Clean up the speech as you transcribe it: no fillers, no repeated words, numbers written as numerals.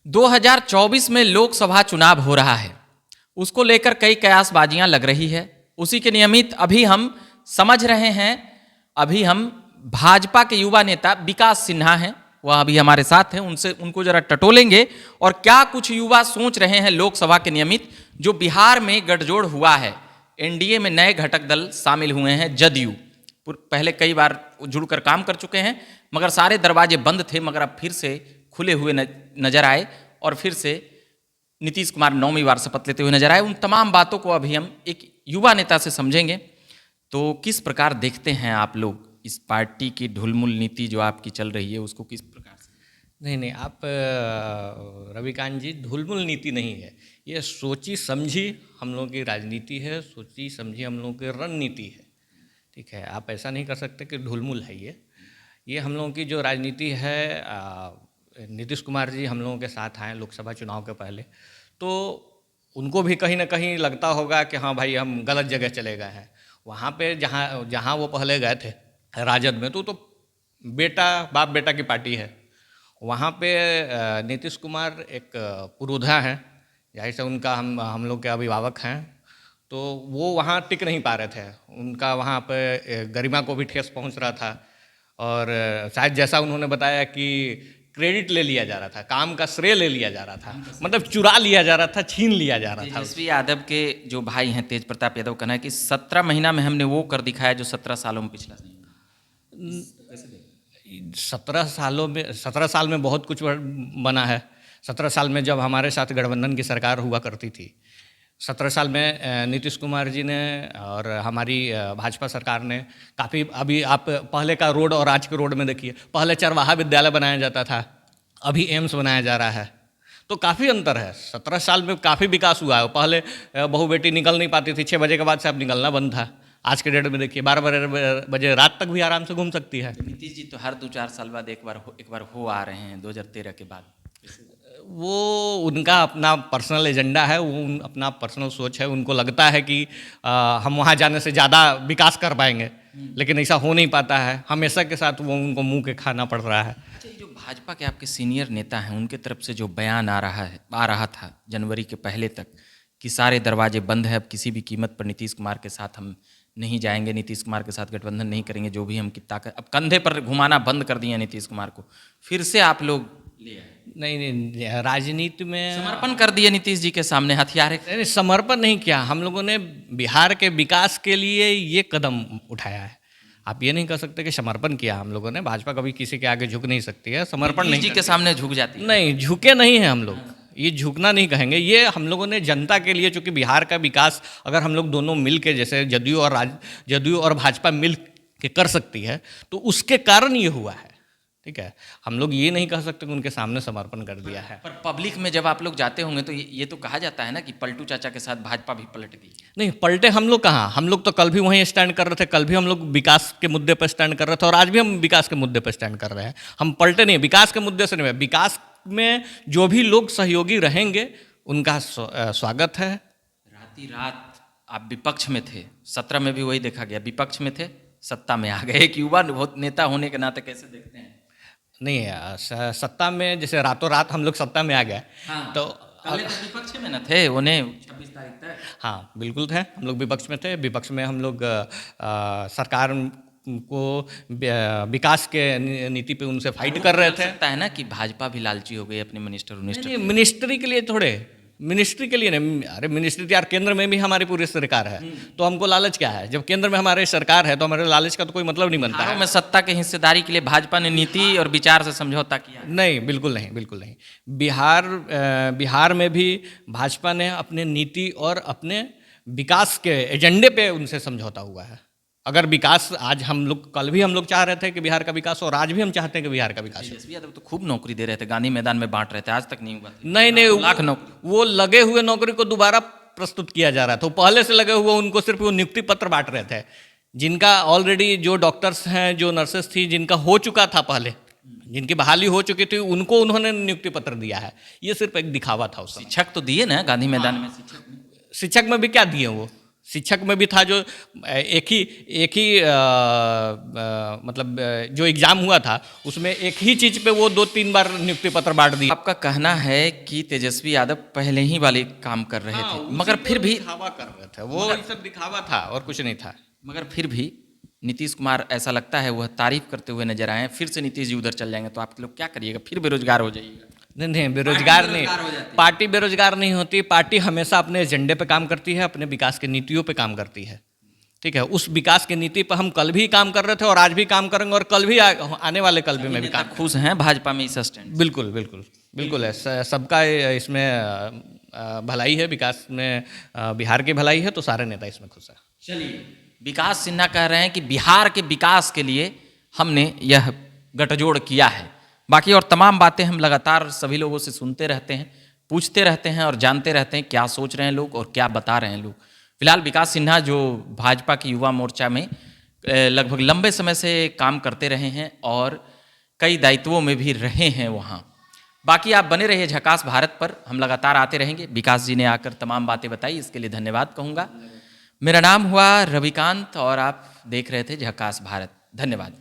2024 में लोकसभा चुनाव हो रहा है, उसको लेकर कई कयासबाजियां लग रही है। उसी के नियमित अभी हम समझ रहे हैं, अभी हम भाजपा के युवा नेता विकास सिन्हा हैं, वह अभी हमारे साथ हैं, उनको जरा टटोलेंगे और क्या कुछ युवा सोच रहे हैं लोकसभा के नियमित। जो बिहार में गठजोड़ हुआ है, एनडीए में नए घटक दल शामिल हुए हैं, जदयू पहले कई बार जुड़कर काम कर चुके हैं, मगर सारे दरवाजे बंद थे, मगर अब फिर से खुले हुए नजर आए और फिर से नीतीश कुमार 9वीं बार शपथ लेते हुए नजर आए। उन तमाम बातों को अभी हम एक युवा नेता से समझेंगे। तो किस प्रकार देखते हैं आप लोग इस पार्टी की ढुलमुल नीति जो आपकी चल रही है, उसको किस प्रकार से? नहीं, आप रविकांत जी, ढुलमुल नीति नहीं है, ये सोची समझी हम लोगों की राजनीति है, सोची समझी हम लोगों की रणनीति है। ठीक है, आप ऐसा नहीं कर सकते कि ढुलमुल है ये हम लोगों की जो राजनीति है। नीतीश कुमार जी हम लोगों के साथ आए लोकसभा चुनाव के पहले, तो उनको भी कहीं ना कहीं लगता होगा कि हाँ भाई, हम गलत जगह चले गए हैं। वहाँ पे जहाँ वो पहले गए थे राजद में, तो बाप बेटा की पार्टी है। वहाँ पे नीतीश कुमार एक पुरोधा हैं, जाहिर से उनका हम लोग के अभिभावक हैं, तो वो वहाँ टिक नहीं पा रहे थे। उनका वहाँ पे गरिमा को भी ठेस पहुँच रहा था, और शायद जैसा उन्होंने बताया कि क्रेडिट ले लिया जा रहा था, काम का श्रेय ले लिया जा रहा था, मतलब चुरा लिया जा रहा था, छीन लिया जा रहा था। तेजस्वी यादव के जो भाई हैं तेज प्रताप यादव, कहना है कि 17 महीना में हमने वो कर दिखाया जो 17 सालों में पिछला नहीं। 17 साल में बहुत कुछ बना है। 17 साल में जब हमारे साथ गठबंधन की सरकार हुआ करती थी, 17 साल में नीतीश कुमार जी ने और हमारी भाजपा सरकार ने काफ़ी, अभी आप पहले का रोड और आज के रोड में देखिए, पहले चरवाहा विद्यालय बनाया जाता था, अभी एम्स बनाया जा रहा है, तो काफ़ी अंतर है। 17 साल में काफ़ी विकास हुआ है। पहले बहू बेटी निकल नहीं पाती थी, 6 बजे के बाद से अब निकलना बंद था। आज के डेट में देखिए 12 बजे रात तक भी आराम से घूम सकती है। नीतीश जी तो हर 2-4 साल बाद एक बार हो आ रहे हैं, 2013 के बाद। वो उनका अपना पर्सनल एजेंडा है, वो अपना पर्सनल सोच है। उनको लगता है कि हम वहाँ जाने से ज़्यादा विकास कर पाएंगे, लेकिन ऐसा हो नहीं पाता है। हमेशा के साथ वो उनको मुंह के खाना पड़ रहा है। अच्छा, ये जो भाजपा के आपके सीनियर नेता हैं, उनके तरफ से जो बयान आ रहा था जनवरी के पहले तक कि सारे दरवाजे बंद है, अब किसी भी कीमत पर नीतीश कुमार के साथ हम नहीं जाएंगे, नीतीश कुमार के साथ गठबंधन नहीं करेंगे, जो भी हम की ताकत, अब कंधे पर घुमाना बंद कर दिए नीतीश कुमार को, फिर से आप लोग ले आए। नहीं, राजनीति में समर्पण कर दिए नीतीश जी के सामने हथियार। नहीं, समर्पण नहीं किया। हम लोगों ने बिहार के विकास के लिए ये कदम उठाया है। आप ये नहीं कह सकते कि समर्पण किया हम लोगों ने। भाजपा कभी किसी के आगे झुक नहीं सकती है, समर्पण नहीं जी के सामने झुक जाती है। नहीं, झुके नहीं हैं हम लोग, ये झुकना नहीं कहेंगे। ये हम लोगों ने जनता के लिए, चूँकि बिहार का विकास अगर हम लोग दोनों मिल के, जैसे जदयू और भाजपा मिल के कर सकती है, तो उसके कारण ये हुआ है। ठीक है, हम लोग ये नहीं कह सकते कि उनके सामने समर्पण कर दिया है। पर पब्लिक में जब आप लोग जाते होंगे तो ये तो कहा जाता है ना कि पलटू चाचा के साथ भाजपा भी पलट गई। नहीं, पलटे हम लोग कहाँ, हम लोग तो कल भी वहीं स्टैंड कर रहे थे, कल भी हम लोग विकास के मुद्दे पर स्टैंड कर रहे थे, और आज भी हम विकास के मुद्दे पर स्टैंड कर रहे हैं। हम पलटे नहीं, विकास के मुद्दे से नहीं। विकास में जो भी लोग सहयोगी रहेंगे उनका स्वागत है। रात आप विपक्ष में थे, 17 में भी वही देखा गया, विपक्ष में थे, सत्ता में आ गए। एक युवा नेता होने के नाते कैसे देखते हैं? नहीं, सत्ता में जैसे रातों रात हम लोग सत्ता में आ गए। हाँ, तो विपक्ष में न थे, उन्हें 26 तारीख तक। हाँ बिल्कुल थे, हम लोग विपक्ष में थे। विपक्ष में हम लोग सरकार को विकास के नीति पे उनसे फाइट कर रहे थे। लगता है ना कि भाजपा भी लालची हो गई अपने मिनिस्ट्री के लिए, थोड़े मिनिस्ट्री के लिए नहीं। अरे मिनिस्ट्री तो यार केंद्र में भी हमारी पूरी सरकार है, तो हमको लालच क्या है? जब केंद्र में हमारी सरकार है तो हमारे लालच का तो कोई मतलब नहीं बनता है। में सत्ता के हिस्सेदारी के लिए भाजपा ने नीति और विचार से समझौता किया? नहीं, बिल्कुल नहीं, बिल्कुल नहीं। बिहार में भी भाजपा ने अपने नीति और अपने विकास के एजेंडे पे उनसे समझौता हुआ है। अगर विकास आज हम लोग, कल भी हम लोग चाह रहे थे कि बिहार का विकास, और आज भी हम चाहते हैं कि बिहार का विकास। तेजस्वी यादव तो खूब नौकरी दे रहे थे, गांधी मैदान में बांट रहे थे, आज तक नहीं हुआ। नहीं, लाख नौकरी, वो लगे हुए नौकरी को दोबारा प्रस्तुत किया जा रहा था। पहले से लगे हुए उनको सिर्फ वो नियुक्ति पत्र बांट रहे थे। जिनका ऑलरेडी, जो डॉक्टर्स हैं, जो नर्सेस थी, जिनका हो चुका था पहले, जिनकी बहाली हो चुकी थी, उनको उन्होंने नियुक्ति पत्र दिया है। ये सिर्फ एक दिखावा था। उस शिक्षक तो दिए ना गांधी मैदान में, शिक्षक में भी क्या दिए वो? शिक्षक में भी था जो एक ही मतलब जो एग्ज़ाम हुआ था उसमें एक ही चीज़ पे वो 2-3 बार नियुक्ति पत्र बांट दिया। आपका कहना है कि तेजस्वी यादव पहले ही वाले काम कर रहे थे, मगर फिर भी दिखावा कर रहे थे वो, ये सब दिखावा था और कुछ नहीं था। मगर फिर भी नीतीश कुमार ऐसा लगता है वह तारीफ करते हुए नजर आए, फिर से नीतीश जी उधर चल जाएंगे तो आप लोग क्या करिएगा, फिर बेरोजगार हो जाइएगा? नहीं, बेरोजगार नहीं, बेरोजगार हो जाती है। पार्टी बेरोजगार नहीं होती। पार्टी हमेशा अपने एजेंडे पे काम करती है, अपने विकास की नीतियों पे काम करती है। ठीक है, उस विकास की नीति पर हम कल भी काम कर रहे थे और आज भी काम करेंगे और कल भी आने वाले कल भी में भी काम। खुश हैं भाजपा में इस स्टैंड? बिल्कुल बिल्कुल बिल्कुल है, सबका इसमें भलाई है, विकास में बिहार की भलाई है, तो सारे नेता इसमें खुश हैं। चलिए, विकास सिन्हा कह रहे हैं कि बिहार के विकास के लिए हमने यह गठजोड़ किया है। बाकी और तमाम बातें हम लगातार सभी लोगों से सुनते रहते हैं, पूछते रहते हैं और जानते रहते हैं क्या सोच रहे हैं लोग और क्या बता रहे हैं लोग। फिलहाल विकास सिन्हा जो भाजपा की युवा मोर्चा में लगभग लंबे समय से काम करते रहे हैं और कई दायित्वों में भी रहे हैं वहाँ। बाकी आप बने रहिए झकास भारत पर, हम लगातार आते रहेंगे। विकास जी ने आकर तमाम बातें बताई, इसके लिए धन्यवाद कहूँगा। मेरा नाम हुआ रविकांत और आप देख रहे थे झकास भारत। धन्यवाद।